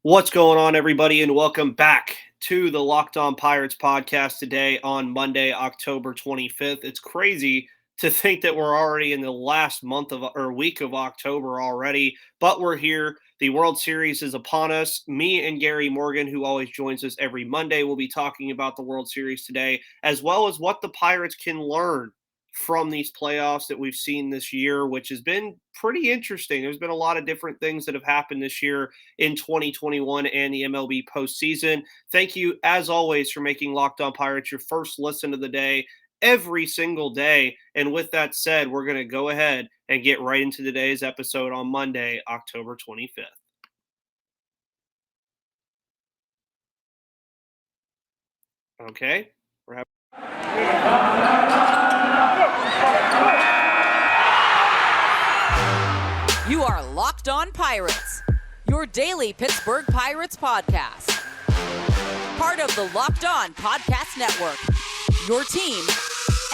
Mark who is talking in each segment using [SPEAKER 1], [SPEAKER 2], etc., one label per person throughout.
[SPEAKER 1] What's going on, everybody, and welcome back to the Locked On Pirates podcast today on Monday, October 25th. It's crazy to think that we're already in the last month of or week of October already, but we're here. The World Series is upon us. Me and Gary Morgan, who always joins us every Monday, will be talking about the World Series today, as well as what the Pirates can learn from these playoffs that we've seen this year, which has been pretty interesting. There's been a lot of different things that have happened this year in 2021 and the MLB postseason. Thank you, as always, for making Locked On Pirates your first listen of the day every single day. And with that said, we're going to go ahead and get right into today's episode on Monday, October 25th. Okay.
[SPEAKER 2] You are Locked On Pirates, your daily Pittsburgh Pirates podcast. Part of the Locked On Podcast Network, your team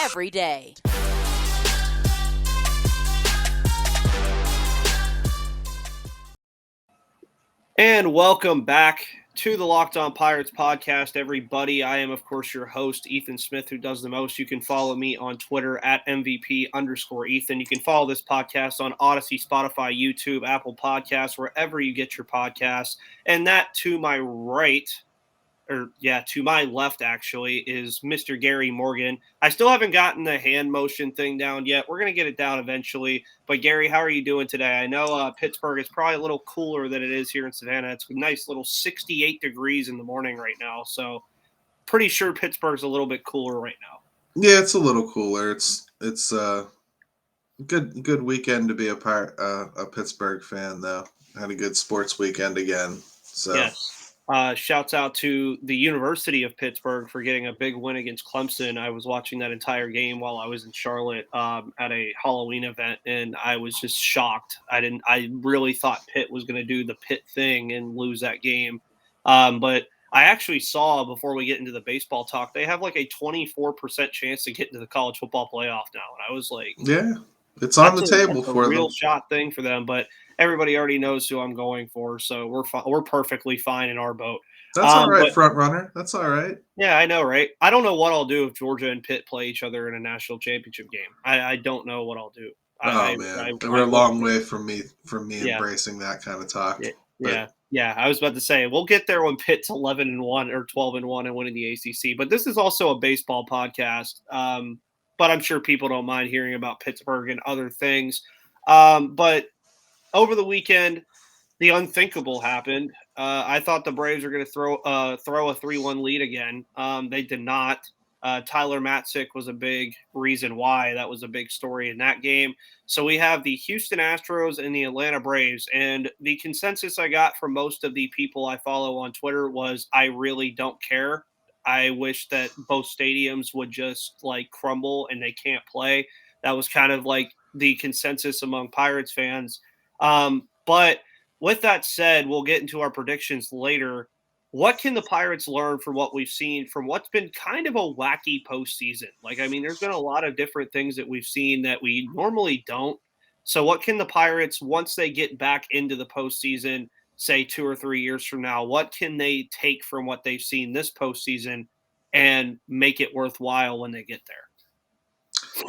[SPEAKER 2] every day.
[SPEAKER 1] And welcome back to the Locked On Pirates podcast, everybody. I am, of course, your host, Ethan Smith, who does the most. You can follow me on Twitter at MVP_Ethan. You can follow this podcast on Odyssey, Spotify, YouTube, Apple Podcasts, wherever you get your podcasts. And that to my right, to my left, actually, is Mr. Gary Morgan. I still haven't gotten the hand motion thing down yet. We're going to get it down eventually. But, Gary, how are you doing today? I know Pittsburgh is probably a little cooler than it is here in Savannah. It's a nice little 68 degrees in the morning right now. So, pretty sure Pittsburgh's a little bit cooler right now.
[SPEAKER 3] Yeah, it's a little cooler. It's a good weekend to be a Pittsburgh fan, though. Had a good sports weekend again. So
[SPEAKER 1] Yes. Shouts out to the University of Pittsburgh for getting a big win against Clemson. I was watching that entire game while I was in Charlotte at a Halloween event, and I was just shocked. I really thought Pitt was going to do the Pitt thing and lose that game. But I actually saw, before we get into the baseball talk, they have like a 24% chance to get into the college football playoff now. And I was like,
[SPEAKER 3] yeah, it's on the table for
[SPEAKER 1] a real
[SPEAKER 3] them.
[SPEAKER 1] shot thing for them, but everybody already knows who I'm going for, so we're perfectly fine in our boat.
[SPEAKER 3] That's all right,
[SPEAKER 1] But,
[SPEAKER 3] front runner. That's all right.
[SPEAKER 1] yeah, I know, right? I don't know what I'll do if Georgia and Pitt play each other in a national championship game. I don't know what I'll do.
[SPEAKER 3] Man, we're a long way from me
[SPEAKER 1] Yeah.
[SPEAKER 3] embracing that kind of talk.
[SPEAKER 1] Yeah. I was about to say we'll get there when Pitt's 11-1 or 12-1 and winning the ACC. But this is also a baseball podcast. But I'm sure people don't mind hearing about Pittsburgh and other things. But over the weekend, the unthinkable happened. I thought the Braves were going to throw a 3-1 lead again. They did not. Tyler Matzik was a big reason why. That was a big story in that game. So we have the Houston Astros and the Atlanta Braves. And the consensus I got from most of the people I follow on Twitter was I really don't care. I wish that both stadiums would just like crumble and they can't play. That was kind of like the consensus among Pirates fans. But with that said, we'll get into our predictions later. What can the Pirates learn from what we've seen from what's been kind of a wacky postseason? Like, I mean, there's been a lot of different things that we've seen that we normally don't. So, what can the Pirates, once they get back into the postseason, say 2 or 3 years from now, what can they take from what they've seen this postseason and make it worthwhile when they get there?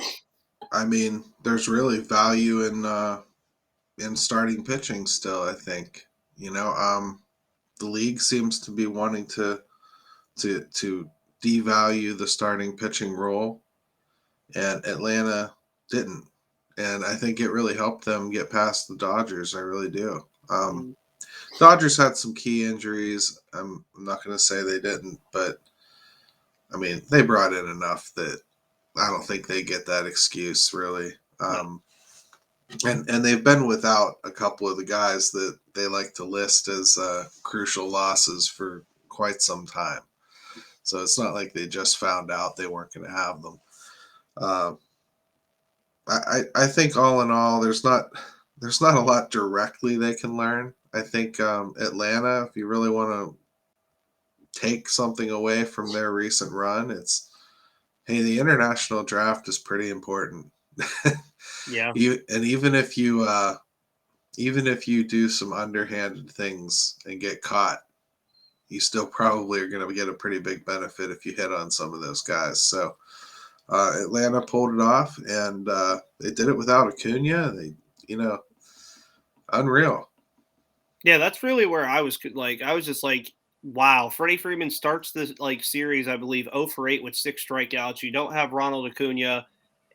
[SPEAKER 3] I mean, there's really value in starting pitching still, I think. The league seems to be wanting to devalue the starting pitching role, and Atlanta didn't. And I think it really helped them get past the Dodgers. I really do. Dodgers had some key injuries. I'm not going to say they didn't, but I mean, they brought in enough that I don't think they get that excuse, really. And they've been without a couple of the guys that they like to list as crucial losses for quite some time. So it's not like they just found out they weren't going to have them. I think all in all, there's not a lot directly they can learn. I think Atlanta, if you really want to take something away from their recent run, it's, hey, the international draft is pretty important.
[SPEAKER 1] Yeah.
[SPEAKER 3] And even if you even if you do some underhanded things and get caught, you still probably are going to get a pretty big benefit if you hit on some of those guys. So Atlanta pulled it off, and they did it without Acuna. They, unreal.
[SPEAKER 1] Yeah, that's really where I was like, I was just like, wow. Freddie Freeman starts this like series, I believe, 0 for 8 with 6 strikeouts. You don't have Ronald Acuna,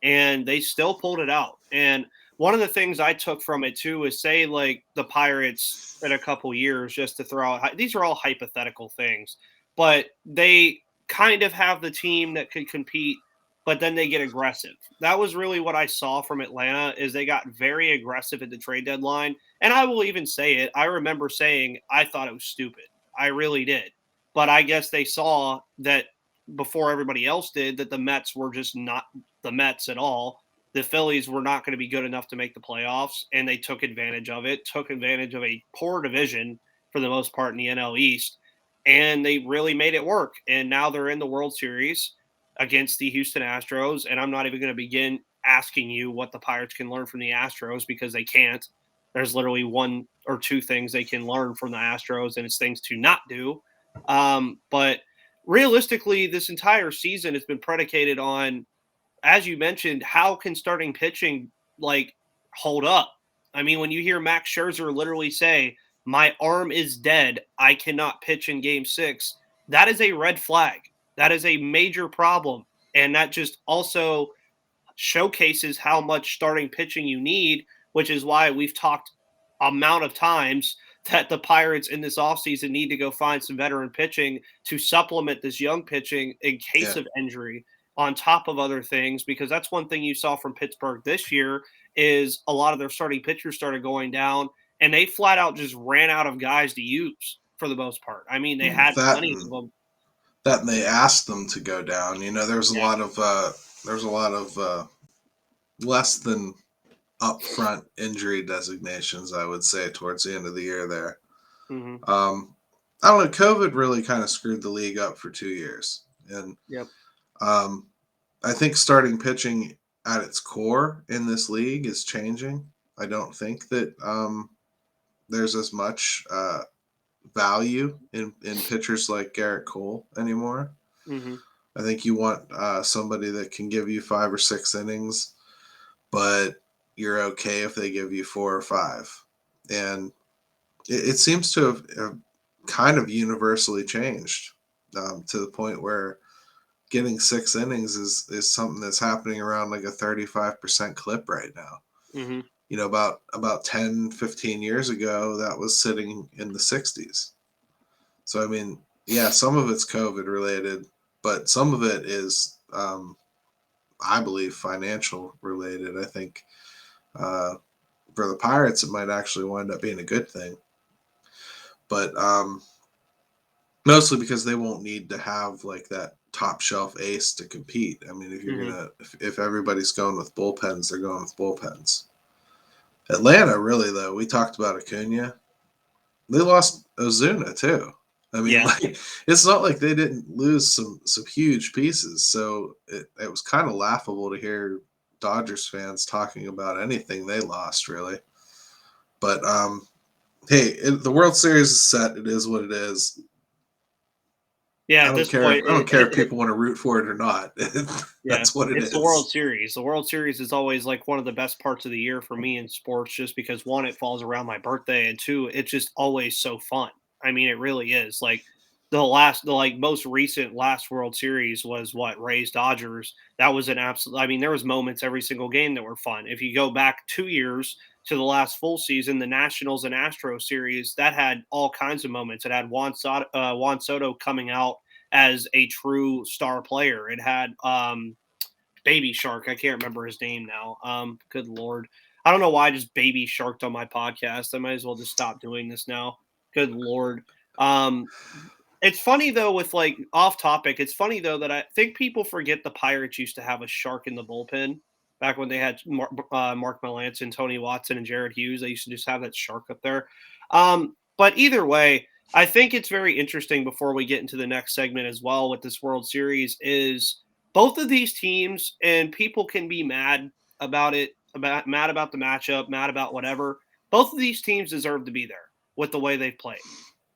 [SPEAKER 1] and they still pulled it out. And one of the things I took from it too is say like the Pirates in a couple years, just to throw out, these are all hypothetical things, but they kind of have the team that could compete, but then they get aggressive. That was really what I saw from Atlanta is they got very aggressive at the trade deadline. And I will even say it. I remember saying I thought it was stupid. I really did. But I guess they saw that before everybody else did that the Mets were just not the Mets at all. The Phillies were not going to be good enough to make the playoffs, and they took advantage of it, took advantage of a poor division for the most part in the NL East, and they really made it work. And now they're in the World Series against the Houston Astros, and I'm not even going to begin asking you what the Pirates can learn from the Astros because they can't. There's literally one or two things they can learn from the Astros, and it's things to not do. But realistically, this entire season has been predicated on, as you mentioned, how can starting pitching like hold up? I mean, when you hear Max Scherzer literally say, "My arm is dead. I cannot pitch in Game 6," that is a red flag. That is a major problem, and that just also showcases how much starting pitching you need, which is why we've talked amount of times that the Pirates in this offseason need to go find some veteran pitching to supplement this young pitching in case
[SPEAKER 3] Yeah.
[SPEAKER 1] of injury on top of other things, because that's one thing you saw from Pittsburgh this year is a lot of their starting pitchers started going down and they flat out just ran out of guys to use for the most part. I mean, they had
[SPEAKER 3] That
[SPEAKER 1] plenty of
[SPEAKER 3] and
[SPEAKER 1] them.
[SPEAKER 3] that and they asked them to go down. There's a
[SPEAKER 1] Yeah.
[SPEAKER 3] lot of less than upfront injury designations, I would say, towards the end of the year there.
[SPEAKER 1] Mm-hmm.
[SPEAKER 3] I don't know. COVID really kind of screwed the league up for 2 years, and
[SPEAKER 1] Yep.
[SPEAKER 3] I think starting pitching at its core in this league is changing. I don't think that there's as much value in pitchers like Garrett Cole anymore.
[SPEAKER 1] Mm-hmm.
[SPEAKER 3] I think you want somebody that can give you 5 or 6 innings, but you're okay if they give you 4 or 5. And it seems to have kind of universally changed to the point where getting 6 innings is something that's happening around like a 35% clip right now.
[SPEAKER 1] Mm-hmm.
[SPEAKER 3] About 10, 15 years ago, that was sitting in the 60s. So, I mean, yeah, some of it's COVID related, but some of it is, I believe, financial related. I think for the Pirates, it might actually wind up being a good thing. But mostly because they won't need to have like that top shelf ace to compete. I mean, if you're
[SPEAKER 1] Mm-hmm.
[SPEAKER 3] gonna, if everybody's going with bullpens, they're going with bullpens. Atlanta, really though, we talked about Acuna. They lost Ozuna too. I mean,
[SPEAKER 1] Yeah.
[SPEAKER 3] like it's not like they didn't lose some huge pieces. So it was kind of laughable to hear Dodgers fans talking about anything they lost, really. But hey, the World Series is set. It is what it is.
[SPEAKER 1] Yeah.
[SPEAKER 3] I
[SPEAKER 1] At
[SPEAKER 3] don't
[SPEAKER 1] this
[SPEAKER 3] care.
[SPEAKER 1] point,
[SPEAKER 3] I don't care if people want to root for it or not.
[SPEAKER 1] yeah,
[SPEAKER 3] That's what it
[SPEAKER 1] it's the World
[SPEAKER 3] is.
[SPEAKER 1] Series. The World Series is always like one of the best parts of the year for me in sports, just because one, it falls around my birthday, and two, it's just always so fun. I mean, it really is. Like the like most recent last World Series was what Rays Dodgers. That was an absolute. I mean, there was moments every single game that were fun. If you go back 2 years to the last full season, the Nationals and Astros series that had all kinds of moments. It had Juan Soto coming out as a true star player. It had Baby Shark. I can't remember his name now. Good Lord. I don't know why I just Baby Sharked on my podcast. I might as well just stop doing this now. Good Lord. Um, it's funny though, with like off topic, it's funny though that I think people forget the Pirates used to have a shark in the bullpen back when they had Mark Melancon, Tony Watson, and Jared Hughes. They used to just have that shark up there. But either way, I think it's very interesting before we get into the next segment as well with this World Series is both of these teams, and people can be mad about it, mad about the matchup, mad about whatever. Both of these teams deserve to be there with the way they've played.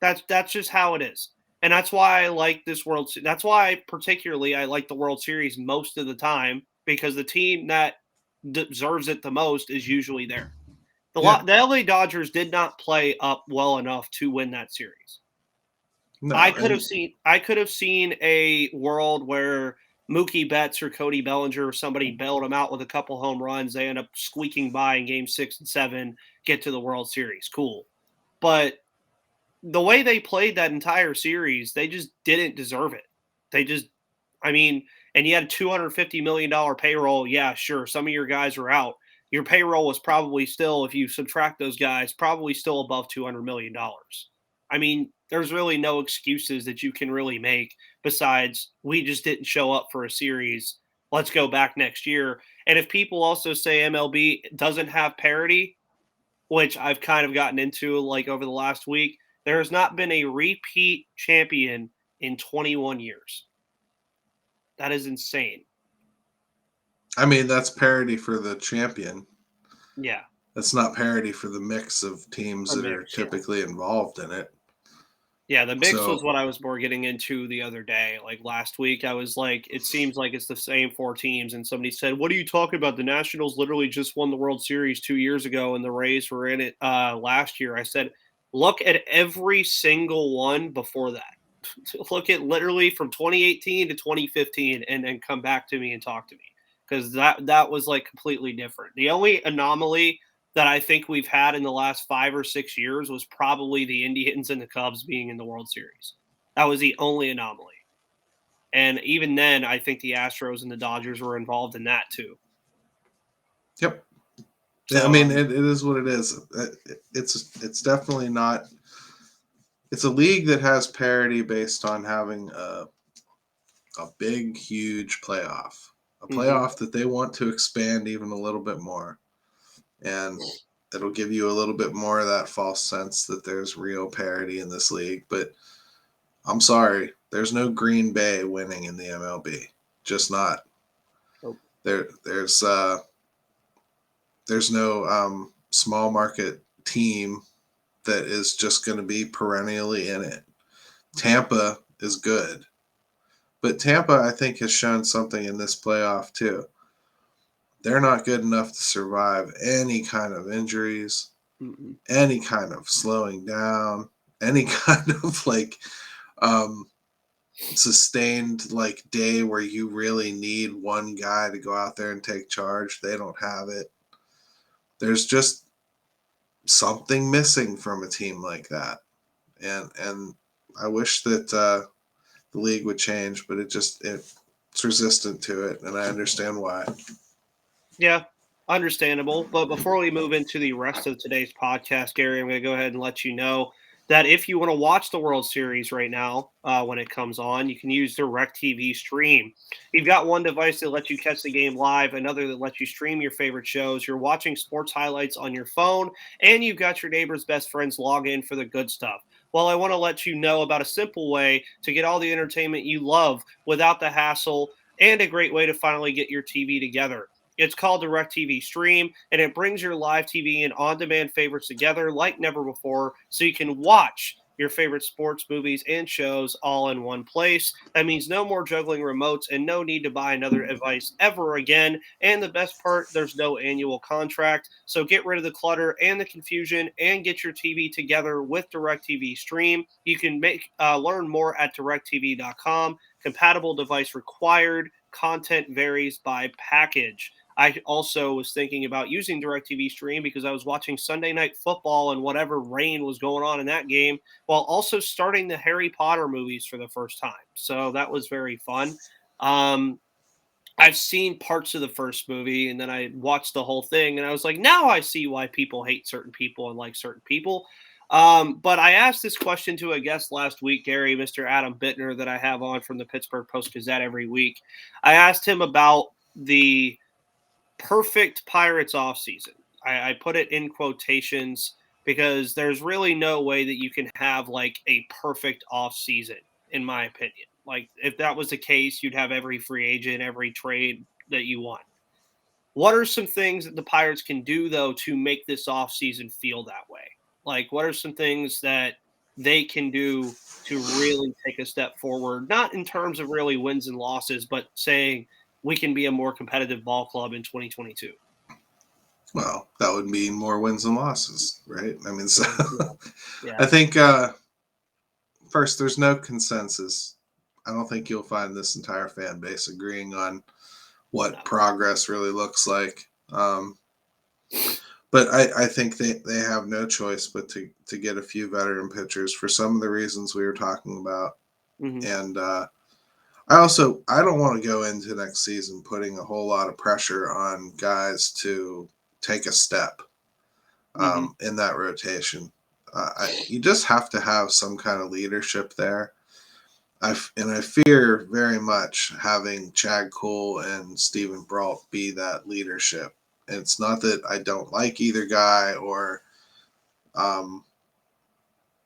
[SPEAKER 1] That's just how it is. And that's why I like this that's why particularly I like the World Series most of the time, because the team that deserves it the most is usually there.
[SPEAKER 3] Yeah.
[SPEAKER 1] The LA Dodgers did not play up well enough to win that series.
[SPEAKER 3] No,
[SPEAKER 1] I could have seen a world where Mookie Betts or Cody Bellinger or somebody bailed them out with a couple home runs. They end up squeaking by in game 6 and 7, get to the World Series. Cool. But the way they played that entire series, they just didn't deserve it. They just, I mean, and you had a $250 million payroll. Yeah, sure. Some of your guys are out. Your payroll was probably still, if you subtract those guys, probably still above $200 million. I mean, there's really no excuses that you can really make besides we just didn't show up for a series. Let's go back next year. And if people also say MLB doesn't have parity, which I've kind of gotten into like over the last week, there has not been a repeat champion in 21 years. That is insane.
[SPEAKER 3] I mean, that's parity for the champion.
[SPEAKER 1] Yeah.
[SPEAKER 3] That's not parity for the mix of teams that are typically involved in it.
[SPEAKER 1] Yeah, the mix was what I was more getting into the other day. Like last week, I was like, it seems like it's the same 4 teams. And somebody said, what are you talking about? The Nationals literally just won the World Series 2 years ago, and the Rays were in it last year. I said, look at every single one before that. Look at literally from 2018 to 2015 and then come back to me and talk to me, because that was like completely different. The only anomaly that I think we've had in the last 5 or 6 years was probably the Indians and the Cubs being in the World Series. That was the only anomaly. And even then, I think the Astros and the Dodgers were involved in that too.
[SPEAKER 3] Yep.
[SPEAKER 1] So,
[SPEAKER 3] I mean, it is what it is. It's definitely not. It's a league that has parity based on having a big, huge playoff, a playoff that they want to expand even a little bit more. And it'll give you a little bit more of that false sense that there's real parity in this league. But I'm sorry, there's no Green Bay winning in the MLB. Just not.
[SPEAKER 1] Nope.
[SPEAKER 3] There's no small market team that is just going to be perennially in it. Tampa is good. But Tampa, I think, has shown something in this playoff too. They're not good enough to survive any kind of injuries, any kind of slowing down, any kind of like sustained like day where you really need one guy to go out there and take charge. They don't have it. There's just something missing from a team like that. And I wish that the league would change, but it's resistant to it, and I understand why.
[SPEAKER 1] Yeah, understandable. But before we move into the rest of today's podcast, Gary, I'm going to go ahead and let you know that if you want to watch the World Series right now when it comes on, you can use DirecTV Stream. You've got one device that lets you catch the game live, another that lets you stream your favorite shows. You're watching sports highlights on your phone, and you've got your neighbor's best friends log in for the good stuff. Well, I want to let you know about a simple way to get all the entertainment you love without the hassle, and a great way to finally get your TV together. It's called DirecTV Stream, and it brings your live TV and on-demand favorites together like never before, so you can watch your favorite sports, movies, and shows all in one place. That means no more juggling remotes and no need to buy another device ever again. And the best part, there's no annual contract. So get rid of the clutter and the confusion and get your TV together with DirecTV Stream. You can learn more at directtv.com. Compatible device required. Content varies by package. I also was thinking about using DirecTV Stream because I was watching Sunday Night Football and whatever rain was going on in that game, while also starting the Harry Potter movies for the first time. So that was very fun. I've seen parts of the first movie, and then I watched the whole thing, and I was like, now I see why people hate certain people and like certain people. But I asked this question to a guest last week, Gary, Mr. Adam Bittner, that I have on from the Pittsburgh Post-Gazette every week. I asked him about the perfect Pirates offseason. I put it in quotations because there's really no way that you can have like a perfect offseason, in my opinion. Like if that was the case, you'd have every free agent, every trade that you want. What are some things that the Pirates can do, though, to make this offseason feel that way? Like, what are some things that they can do to really take a step forward, not in terms of really wins and losses, but saying we can be a more competitive ball club in 2022?
[SPEAKER 3] Well, that would mean more wins and losses, right? I mean, so
[SPEAKER 1] Yeah.
[SPEAKER 3] I think first, there's no consensus. I don't think you'll find this entire fan base agreeing on what progress really looks like. But I think they have no choice but to get a few veteran pitchers for some of the reasons we were talking about.
[SPEAKER 1] Mm-hmm.
[SPEAKER 3] And I don't want to go into next season putting a whole lot of pressure on guys to take a step in that rotation. You just have to have some kind of leadership there. I fear very much having Chad Cole and Stephen Brault be that leadership. And it's not that I don't like either guy or,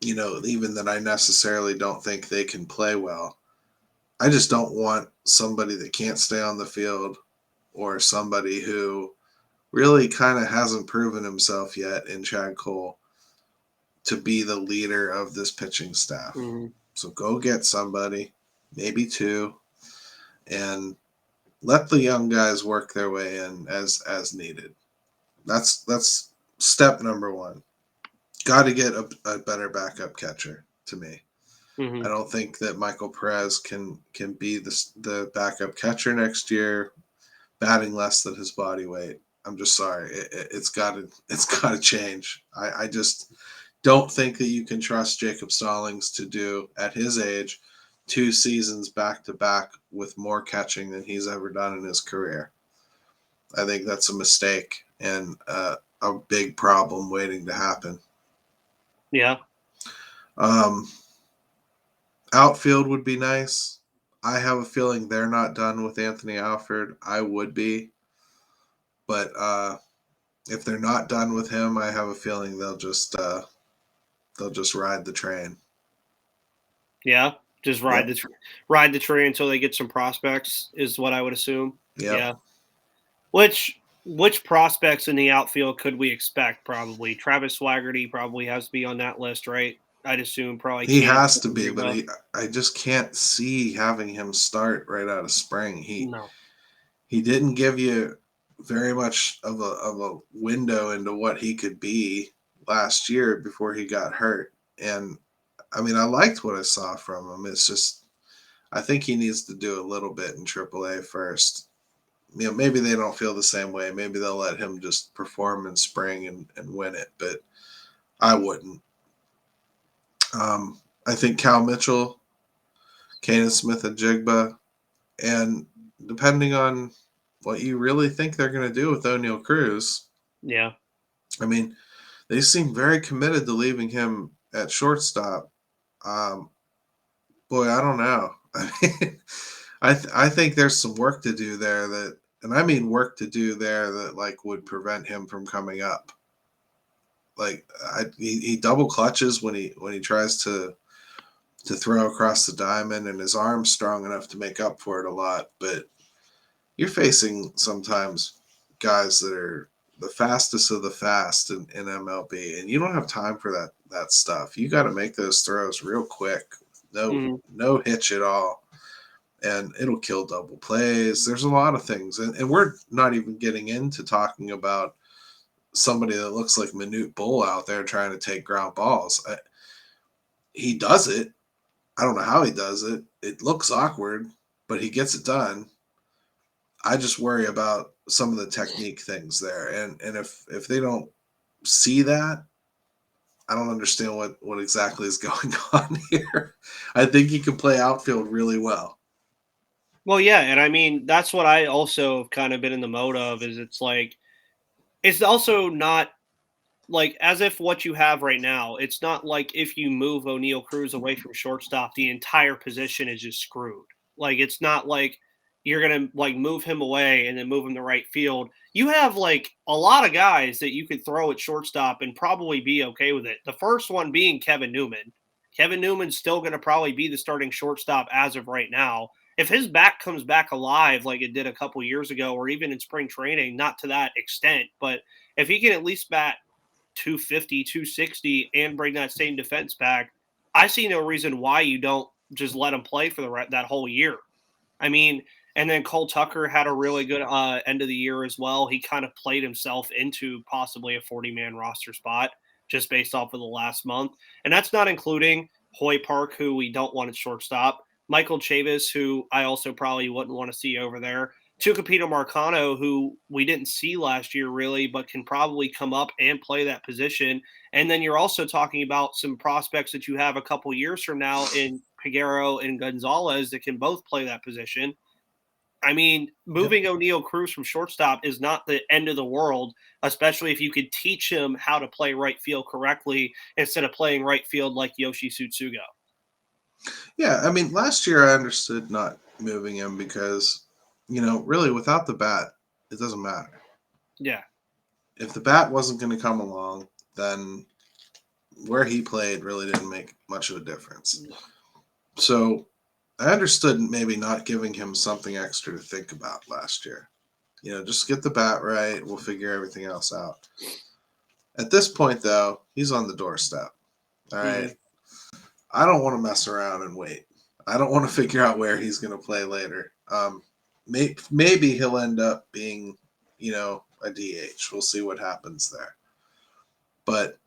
[SPEAKER 3] even that I necessarily don't think they can play well. I just don't want somebody that can't stay on the field or somebody who really kind of hasn't proven himself yet in Chad Cole to be the leader of this pitching staff.
[SPEAKER 1] Mm-hmm.
[SPEAKER 3] So go get somebody, maybe two, and let the young guys work their way in as needed. That's step number one. Got to get a better backup catcher to me.
[SPEAKER 1] Mm-hmm.
[SPEAKER 3] I don't think that Michael Perez can be the backup catcher next year, batting less than his body weight. I'm just sorry. It's got to change. I just don't think that you can trust Jacob Stallings to do, at his age, 2 seasons back to back with more catching than he's ever done in his career. I think that's a mistake and a big problem waiting to happen.
[SPEAKER 1] Yeah.
[SPEAKER 3] Outfield would be nice. I have a feeling they're not done with Anthony Alford. I would be. But if they're not done with him, I have a feeling they'll just ride the train.
[SPEAKER 1] Yeah, just ride the train until they get some prospects is what I would assume.
[SPEAKER 3] Yep.
[SPEAKER 1] Yeah. Which prospects in the outfield could we expect? Probably Travis Swaggerty probably has to be on that list, right? I'd assume probably
[SPEAKER 3] He has to be, but I just can't see having him start right out of spring. He didn't give you very much of a window into what he could be last year before he got hurt. And I mean, I liked what I saw from him. It's just I think he needs to do a little bit in AAA first. Maybe they don't feel the same way. Maybe they'll let him just perform in spring and win it, but I wouldn't. I think Cal Mitchell, Kanan Smith-Njigba, and depending on what you really think they're going to do with O'Neal Cruz.
[SPEAKER 1] Yeah.
[SPEAKER 3] I mean, they seem very committed to leaving him at shortstop. Boy, I don't know. I mean, I think there's some work to do there and I mean work to do there that like would prevent him from coming up. Like he double clutches when he tries to throw across the diamond, and his arm's strong enough to make up for it a lot. But you're facing sometimes guys that are the fastest of the fast in MLB, and you don't have time for that stuff. You got to make those throws real quick. No hitch at all. And it'll kill double plays. There's a lot of things. And we're not even getting into talking about somebody that looks like Manute Bull out there trying to take ground balls. He does it. I don't know how he does it. It looks awkward, but he gets it done. I just worry about some of the technique things there. And if they don't see that, I don't understand what exactly is going on here. I think he can play outfield really well.
[SPEAKER 1] Well, yeah, and I mean that's what I also have kind of been in the mode of is it's also not like as if what you have right now, it's not like if you move O'Neal Cruz away from shortstop, the entire position is just screwed. Like it's not like you're gonna like move him away and then move him to right field. You have like a lot of guys that you could throw at shortstop and probably be okay with it. The first one being Kevin Newman. Kevin Newman's still gonna probably be the starting shortstop as of right now. if his back comes back alive like it did a couple years ago, or even in spring training, not to that extent, but if he can at least bat 250, 260 and bring that same defense back, I see no reason why you don't just let him play for that whole year. I mean, and then Cole Tucker had a really good end of the year as well. He kind of played himself into possibly a 40-man roster spot just based off of the last month. And that's not including Hoy Park, who we don't want at shortstop, Michael Chavis, who I also probably wouldn't want to see over there, Tucapito Marcano, who we didn't see last year really, but can probably come up and play that position. And then you're also talking about some prospects that you have a couple years from now in Piguero and Gonzalez that can both play that position. I mean, moving O'Neal Cruz from shortstop is not the end of the world, especially if you could teach him how to play right field correctly instead of playing right field like Yoshi Tsutsugo.
[SPEAKER 3] Yeah, I mean, last year I understood not moving him because, really without the bat, it doesn't matter.
[SPEAKER 1] Yeah.
[SPEAKER 3] If the bat wasn't going to come along, then where he played really didn't make much of a difference. So I understood maybe not giving him something extra to think about last year. Just get the bat right. We'll figure everything else out. At this point, though, he's on the doorstep. All right. I don't want to mess around and wait. I don't want to figure out where he's going to play later. Maybe he'll end up being, a DH. We'll see what happens there. But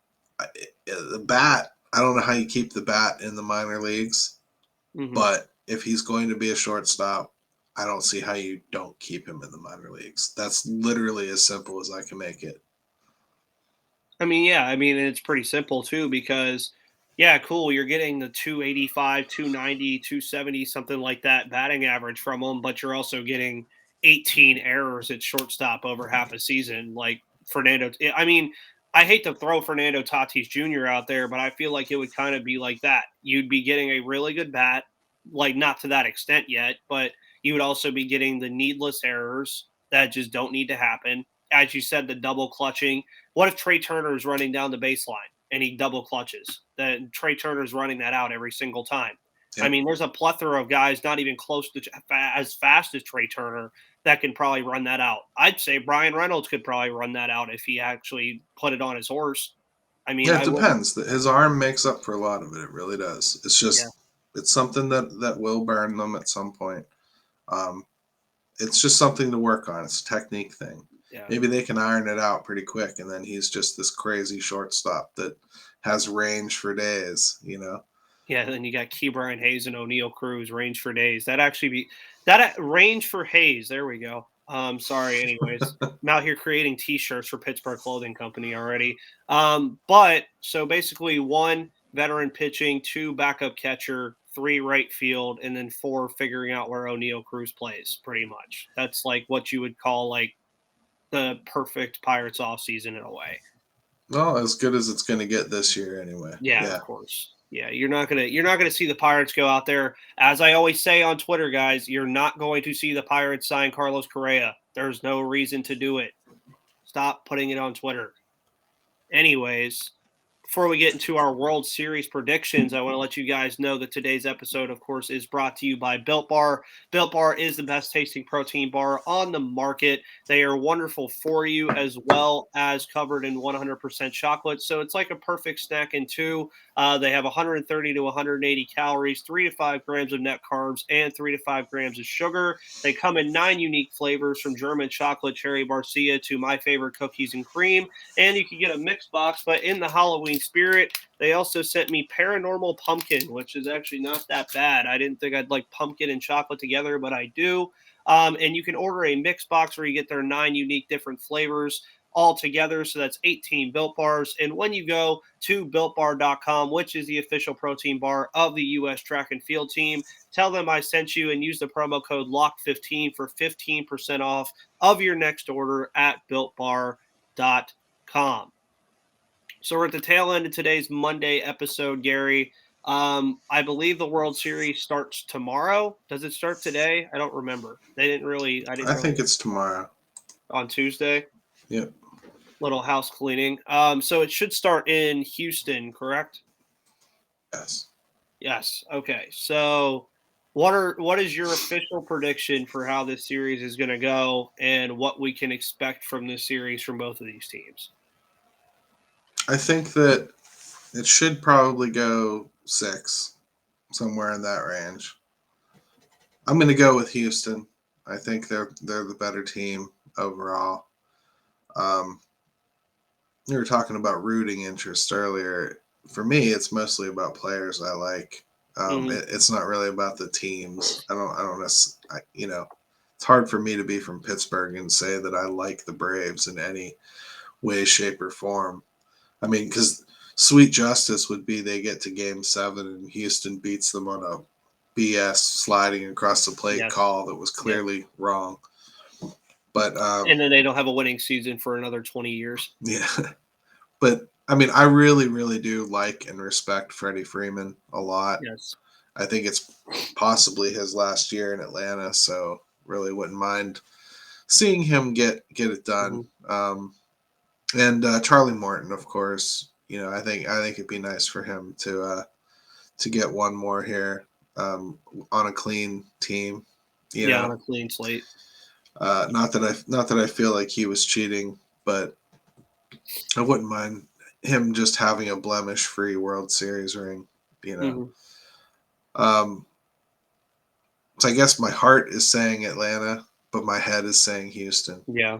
[SPEAKER 3] the bat, I don't know how you keep the bat in the minor leagues. Mm-hmm. But if he's going to be a shortstop, I don't see how you don't keep him in the minor leagues. That's literally as simple as I can make it.
[SPEAKER 1] I mean, yeah. I mean, it's pretty simple, too, because – yeah, cool. You're getting the 285, 290, 270, something like that batting average from him, but you're also getting 18 errors at shortstop over half a season. Like Fernando, I mean, I hate to throw Fernando Tatis Jr. out there, but I feel like it would kind of be like that. You'd be getting a really good bat, like not to that extent yet, but you would also be getting the needless errors that just don't need to happen. As you said, the double clutching. What if Trey Turner is running down the baseline and he double clutches? Then Trey Turner's running that out every single time. Yep. I mean, there's a plethora of guys not even close to as fast as Trey Turner that can probably run that out. I'd say Brian Reynolds could probably run that out if he actually put it on his horse. I mean,
[SPEAKER 3] yeah, it depends. His arm makes up for a lot of it. It really does. It's just it's something that will burn them at some point. It's just something to work on. It's a technique thing. Yeah. Maybe they can iron it out pretty quick, and then he's just this crazy shortstop that has range for days,
[SPEAKER 1] Yeah, then you got Ke'Bryan Hayes and O'Neal Cruz, range for days. That actually be that range for Hayes. There we go. Sorry. Anyways, I'm out here creating T-shirts for Pittsburgh Clothing Company already. But so basically, 1 veteran pitching, 2 backup catcher, 3 right field, and then 4 figuring out where O'Neal Cruz plays. Pretty much, that's like what you would call like the perfect Pirates offseason in a way.
[SPEAKER 3] Well, as good as it's going to get this year anyway.
[SPEAKER 1] Yeah, of course. Yeah, you're not gonna see the Pirates go out there. As I always say on Twitter, guys, you're not going to see the Pirates sign Carlos Correa. There's no reason to do it. Stop putting it on Twitter. Anyways, before we get into our World Series predictions, I want to let you guys know that today's episode, of course, is brought to you by Built Bar. Built Bar is the best tasting protein bar on the market. They are wonderful for you as well as covered in 100% chocolate. So it's like a perfect snack in 2. They have 130 to 180 calories, 3 to 5 grams of net carbs, and 3 to 5 grams of sugar. They come in 9 unique flavors from German chocolate, cherry barcia to my favorite cookies and cream. And you can get a mixed box, but in the Halloween spirit, they also sent me Paranormal Pumpkin, which is actually not that bad. I didn't think I'd like pumpkin and chocolate together, but I do. And you can order a mixed box where you get their 9 unique different flavors all together. So that's 18 Built Bars. And when you go to BuiltBar.com, which is the official protein bar of the U.S. track and field team, tell them I sent you and use the promo code LOCK15 for 15% off of your next order at BuiltBar.com. So we're at the tail end of today's Monday episode, Gary. I believe the World Series starts tomorrow. Does it start today? I don't remember. I
[SPEAKER 3] think it's tomorrow.
[SPEAKER 1] On Tuesday?
[SPEAKER 3] Yep.
[SPEAKER 1] Little house cleaning. So it should start in Houston, correct?
[SPEAKER 3] Yes.
[SPEAKER 1] Yes. Okay. So What is your official prediction for how this series is going to go and what we can expect from this series from both of these teams?
[SPEAKER 3] I think that it should probably go 6, somewhere in that range. I'm going to go with Houston. I think they're the better team overall. Um, you were talking about rooting interest earlier. For me, it's mostly about players I like.
[SPEAKER 1] Mm-hmm.
[SPEAKER 3] It's not really about the teams. It's hard for me to be from Pittsburgh and say that I like the Braves in any way, shape, or form. I mean, because sweet justice would be they get to Game 7 and Houston beats them on a BS sliding across the plate
[SPEAKER 1] Yes.
[SPEAKER 3] call that was
[SPEAKER 1] Yep.
[SPEAKER 3] clearly wrong. But
[SPEAKER 1] And then they don't have a winning season for another 20 years.
[SPEAKER 3] yeah, but I mean, I really, really do like and respect Freddie Freeman a lot.
[SPEAKER 1] Yes.
[SPEAKER 3] I think it's possibly his last year in Atlanta, so really wouldn't mind seeing him get it done.
[SPEAKER 1] Mm-hmm.
[SPEAKER 3] And Charlie Morton, of course. I think it'd be nice for him to get one more here on a clean team.
[SPEAKER 1] On a clean slate.
[SPEAKER 3] Not that I feel like he was cheating, but I wouldn't mind him just having a blemish-free World Series ring.
[SPEAKER 1] Mm-hmm.
[SPEAKER 3] Um, so I guess my heart is saying Atlanta, but my head is saying Houston.
[SPEAKER 1] Yeah.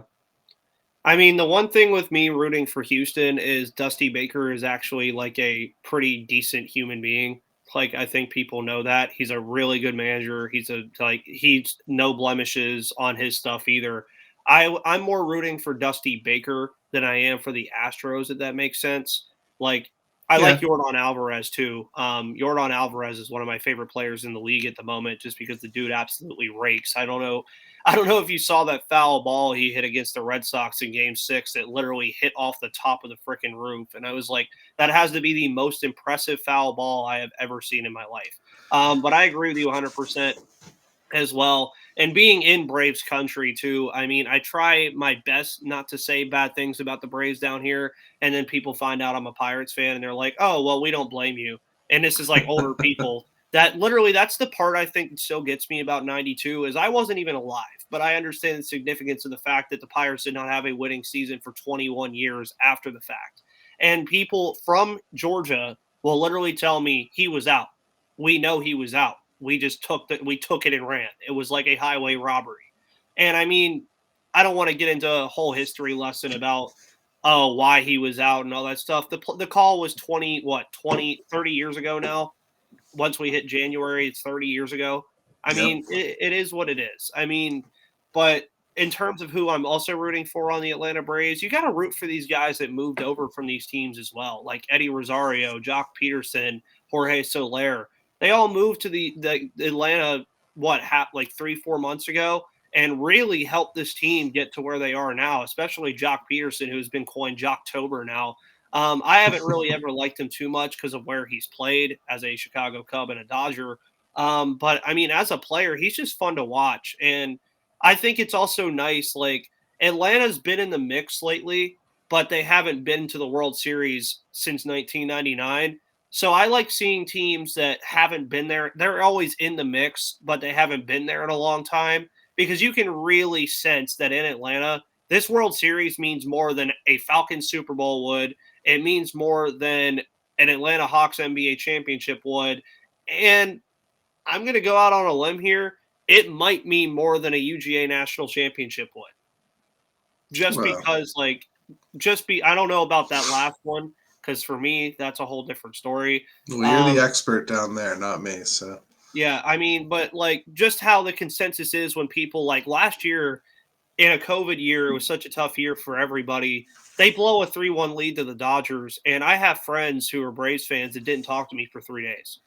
[SPEAKER 1] I mean, the one thing with me rooting for Houston is Dusty Baker is actually like a pretty decent human being. Like I think people know that he's a really good manager. He's no blemishes on his stuff either. I'm more rooting for Dusty Baker than I am for the Astros, if that makes sense. Like I like
[SPEAKER 3] Yeah,
[SPEAKER 1] Yordan Alvarez too. Yordan Alvarez is one of my favorite players in the league at the moment, just because the dude absolutely rakes. I don't know if you saw that foul ball he hit against the Red Sox in Game 6 that literally hit off the top of the freaking roof. And I was like, that has to be the most impressive foul ball I have ever seen in my life. But I agree with you 100% as well. And being in Braves country, too, I mean, I try my best not to say bad things about the Braves down here. And then people find out I'm a Pirates fan and they're like, oh, well, we don't blame you. And this is like older people that literally that's the part I think still gets me about 92 is I wasn't even alive, but I understand the significance of the fact that the Pirates did not have a winning season for 21 years after the fact. And people from Georgia will literally tell me he was out. We know he was out. We took it and ran. It was like a highway robbery. And I mean, I don't want to get into a whole history lesson about why he was out and all that stuff. The call was 30 years ago now. Once we hit January, it's 30 years ago. I
[SPEAKER 3] yep,
[SPEAKER 1] mean, it is what it is. I mean, but in terms of who I'm also rooting for on the Atlanta Braves, you got to root for these guys that moved over from these teams as well, like Eddie Rosario, Jock Peterson, Jorge Soler. They all moved to the Atlanta like 3-4 months ago and really helped this team get to where they are now, especially Jock Peterson, who's been coined Jocktober now. I haven't really ever liked him too much because of where he's played as a Chicago Cub and a Dodger. But I mean, as a player, he's just fun to watch. And I think it's also nice. Like Atlanta's been in the mix lately, but they haven't been to the World Series since 1999. So I like seeing teams that haven't been there. They're always in the mix, but they haven't been there in a long time because you can really sense that in Atlanta, this World Series means more than a Falcons Super Bowl would. It means more than an Atlanta Hawks NBA championship would. And I'm going to go out on a limb here. It might mean more than a UGA national championship would. Just
[SPEAKER 3] well,
[SPEAKER 1] because, I don't know about that last one because for me, that's a whole different story.
[SPEAKER 3] you're the expert down there, not me. So
[SPEAKER 1] Yeah, I mean, but like just how the consensus is when people like last year in a COVID year, it was such a tough year for everybody. They blow a 3-1 lead to the Dodgers, and I have friends who are Braves fans that didn't talk to me for 3 days.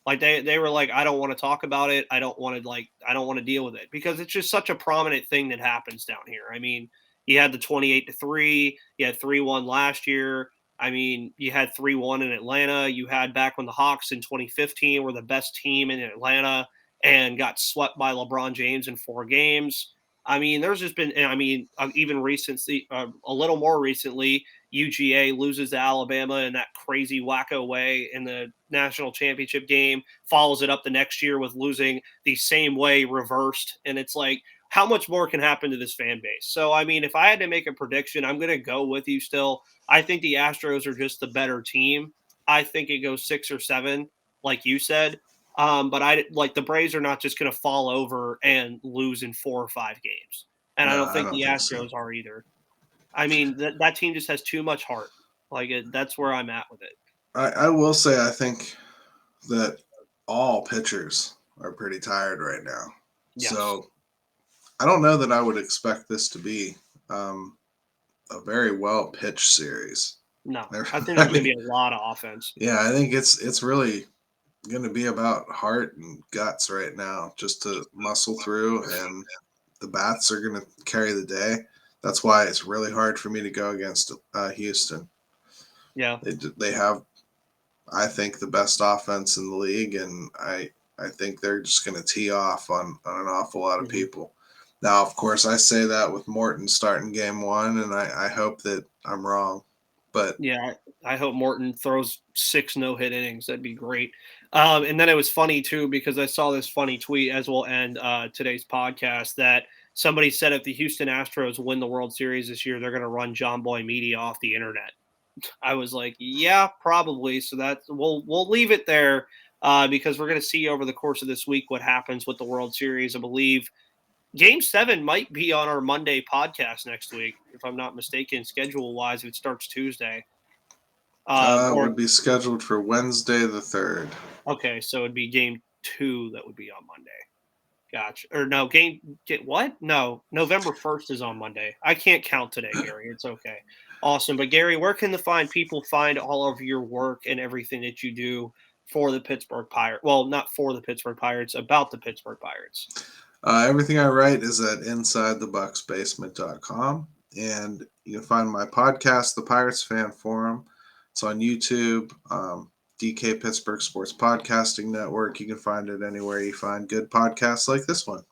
[SPEAKER 1] Like they were like, I don't want to talk about it. I don't want to deal with it because it's just such a prominent thing that happens down here. I mean, you had the 28-3, you had 3-1 last year. I mean, you had 3-1 in Atlanta. You had back when the Hawks in 2015 were the best team in Atlanta and got swept by LeBron James in 4 games. I mean, there's just been, even recently, a little more recently, UGA loses to Alabama in that crazy wacko way in the national championship game, follows it up the next year with losing the same way reversed. And it's like, how much more can happen to this fan base? So, I mean, if I had to make a prediction, I'm going to go with you still. I think the Astros are just the better team. I think it goes 6 or 7, like you said. But I like the Braves are not just going to fall over and lose in 4 or 5 games. And I
[SPEAKER 3] No,
[SPEAKER 1] don't
[SPEAKER 3] I
[SPEAKER 1] think
[SPEAKER 3] don't
[SPEAKER 1] the
[SPEAKER 3] think so.
[SPEAKER 1] Astros are either. I mean, that team just has too much heart. That's where I'm at with it.
[SPEAKER 3] I will say I think that all pitchers are pretty tired right now.
[SPEAKER 1] Yes.
[SPEAKER 3] So I don't know that I would expect this to be a very well pitched series.
[SPEAKER 1] No, I think there's going to be a lot of offense.
[SPEAKER 3] Yeah, I think it's really going to be about heart and guts right now, just to muscle through, and the bats are going to carry the day. That's why it's really hard for me to go against Houston.
[SPEAKER 1] Yeah,
[SPEAKER 3] They have, I think, the best offense in the league, and I think they're just going to tee off on an awful lot of people. Now, of course, I say that with Morton starting game 1, and I hope that I'm wrong. But
[SPEAKER 1] yeah, I hope Morton throws 6 no-hit innings. That'd be great. And then it was funny too because I saw this funny tweet as we'll end today's podcast that somebody said if the Houston Astros win the World Series this year, they're going to run John Boy Media off the internet. I was like, yeah, probably. So that we'll leave it there because we're going to see over the course of this week what happens with the World Series. I believe Game 7 might be on our Monday podcast next week, if I'm not mistaken, schedule-wise, if it starts Tuesday.
[SPEAKER 3] it would be scheduled for Wednesday the 3rd.
[SPEAKER 1] Okay, so it'd be Game 2 that would be on Monday. Gotcha. Or no, what? No, November 1st is on Monday. I can't count today, Gary. It's okay. Awesome. But Gary, where can people find all of your work and everything that you do for the Pittsburgh Pirates? Well, not for the Pittsburgh Pirates, about the Pittsburgh Pirates.
[SPEAKER 3] Everything I write is at InsideTheBucksBasement.com, and you can find my podcast, The Pirates Fan Forum. It's on YouTube, DK Pittsburgh Sports Podcasting Network. You can find it anywhere you find good podcasts like this one.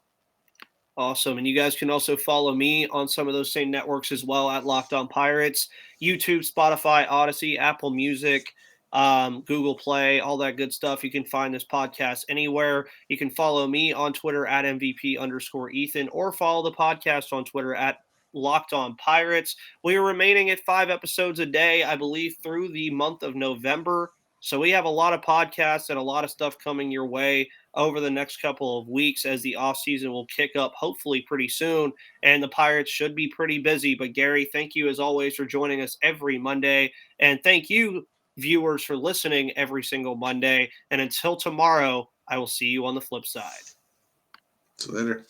[SPEAKER 1] Awesome. And you guys can also follow me on some of those same networks as well at Locked On Pirates, YouTube, Spotify, Odyssey, Apple Music, Google Play, all that good stuff. You can find this podcast anywhere. You can follow me on Twitter at MVP_Ethan or follow the podcast on Twitter at Locked On Pirates. We are remaining at 5 episodes a day, I believe, through the month of November. So we have a lot of podcasts and a lot of stuff coming your way over the next couple of weeks as the offseason will kick up hopefully pretty soon. And the Pirates should be pretty busy. But Gary, thank you as always for joining us every Monday. And thank you, viewers, for listening every single Monday. And until tomorrow, I will see you on the flip side.
[SPEAKER 3] See you later.